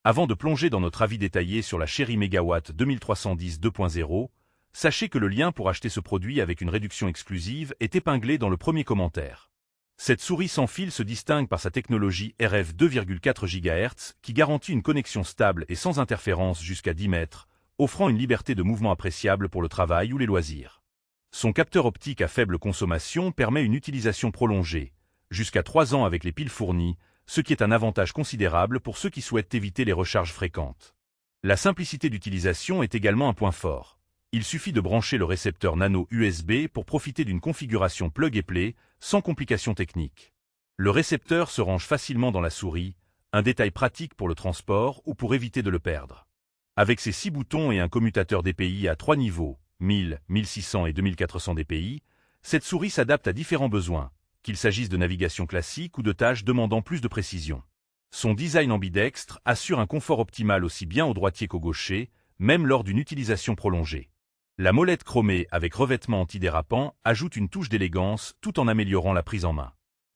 Avant de plonger dans notre avis détaillé sur la Cherry Megawatt 2310 2.0, sachez que le lien pour acheter ce produit avec une réduction exclusive est épinglé dans le premier commentaire. Cette souris sans fil se distingue par sa technologie RF 2,4 GHz qui garantit une connexion stable et sans interférence jusqu'à 10 mètres, offrant une liberté de mouvement appréciable pour le travail ou les loisirs. Son capteur optique à faible consommation permet une utilisation prolongée, jusqu'à 3 ans avec les piles fournies, ce qui est un avantage considérable pour ceux qui souhaitent éviter les recharges fréquentes. La simplicité d'utilisation est également un point fort. Il suffit de brancher le récepteur nano USB pour profiter d'une configuration plug and play, sans complications techniques. Le récepteur se range facilement dans la souris, un détail pratique pour le transport ou pour éviter de le perdre. Avec ses 6 boutons et un commutateur DPI à 3 niveaux, 1000, 1600 et 2400 DPI, cette souris s'adapte à différents besoins, qu'il s'agisse de navigation classique ou de tâches demandant plus de précision. Son design ambidextre assure un confort optimal aussi bien au droitier qu'au gaucher, même lors d'une utilisation prolongée. La molette chromée avec revêtement antidérapant ajoute une touche d'élégance tout en améliorant la prise en main.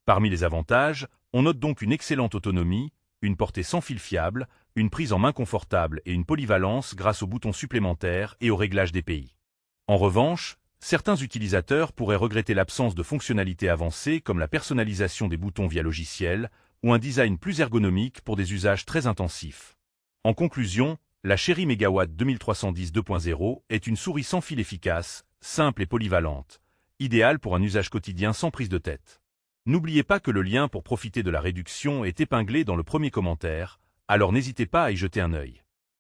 Parmi les avantages, on note donc une excellente autonomie, une portée sans fil fiable, une prise en main confortable et une polyvalence grâce aux boutons supplémentaires et au réglage DPI. En revanche, certains utilisateurs pourraient regretter l'absence de fonctionnalités avancées comme la personnalisation des boutons via logiciel ou un design plus ergonomique pour des usages très intensifs. En conclusion, la Cherry Megawatt 2310 2.0 est une souris sans fil efficace, simple et polyvalente, idéale pour un usage quotidien sans prise de tête. N'oubliez pas que le lien pour profiter de la réduction est épinglé dans le premier commentaire, alors n'hésitez pas à y jeter un œil.